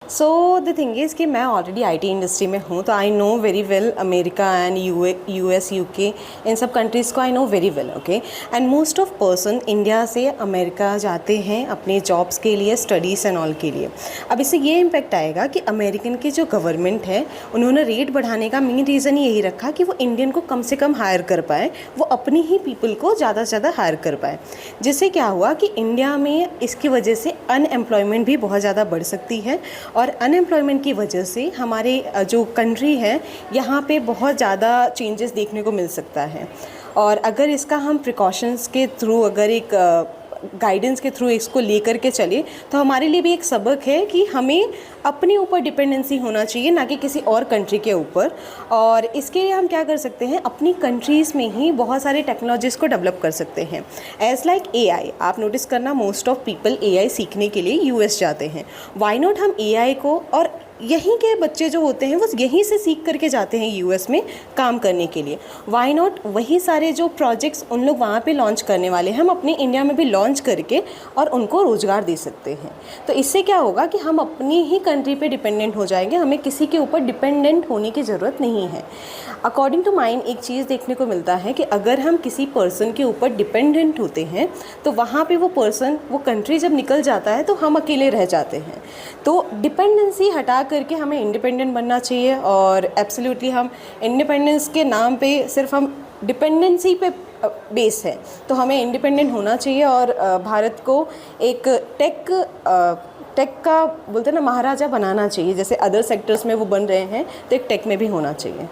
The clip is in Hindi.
सो द थिंग इज़ कि मैं ऑलरेडी आईटी इंडस्ट्री में हूँ, तो I know very well America and US UK, इन सब कंट्रीज़ को I know very well, okay. And most of person India से अमेरिका जाते हैं अपने जॉब्स के लिए, स्टडीज़ एंड ऑल के लिए। अब इससे ये इम्पैक्ट आएगा कि अमेरिकन की जो गवर्नमेंट है उन्होंने रेट बढ़ाने का मेन रीज़न यही रखा कि वो इंडियन को कम से कम हायर कर पाए, वो अपनी ही पीपल को ज़्यादा से ज़्यादा हायर कर पाए। जिससे क्या हुआ कि इंडिया में इसकी वजह से अनएम्प्लॉयमेंट भी बहुत ज़्यादा बढ़ सकती है, और अनएम्प्लॉयमेंट की वजह से हमारे जो कंट्री है यहाँ पे बहुत ज़्यादा चेंजेस देखने को मिल सकता है। और अगर इसका हम प्रिकॉशंस के थ्रू, अगर एक गाइडेंस के थ्रू इसको लेकर के चले, तो हमारे लिए भी एक सबक है कि हमें अपने ऊपर डिपेंडेंसी होना चाहिए, ना कि किसी और कंट्री के ऊपर। और इसके लिए हम क्या कर सकते हैं, अपनी कंट्रीज़ में ही बहुत सारे टेक्नोलॉजीज़ को डेवलप कर सकते हैं। एज़ लाइक एआई, आप नोटिस करना मोस्ट ऑफ पीपल एआई सीखने के लिए यूएस जाते हैं। वाई नॉट हम एआई को, और यहीं के बच्चे जो होते हैं वो यहीं से सीख करके जाते हैं यूएस में काम करने के लिए। वाई नॉट वही सारे जो प्रोजेक्ट्स उन लोग वहाँ पे लॉन्च करने वाले हैं, हम अपने इंडिया में भी लॉन्च करके और उनको रोज़गार दे सकते हैं। तो इससे क्या होगा कि हम अपनी ही कंट्री पे डिपेंडेंट हो जाएंगे, हमें किसी के ऊपर डिपेंडेंट होने की ज़रूरत नहीं है। अकॉर्डिंग टू माइन एक चीज़ देखने को मिलता है कि अगर हम किसी पर्सन के ऊपर डिपेंडेंट होते हैं तो वहाँ पे वो पर्सन, वो कंट्री जब निकल जाता है तो हम अकेले रह जाते हैं। तो डिपेंडेंसी हटा करके हमें इंडिपेंडेंट बनना चाहिए, और एब्सोल्युटली हम इंडिपेंडेंस के नाम पे सिर्फ हम डिपेंडेंसी पे बेस है, तो हमें इंडिपेंडेंट होना चाहिए। और भारत को एक टेक का बोलते हैं ना महाराजा बनाना चाहिए, जैसे अदर सेक्टर्स में वो बन रहे हैं, तो एक टेक में भी होना चाहिए।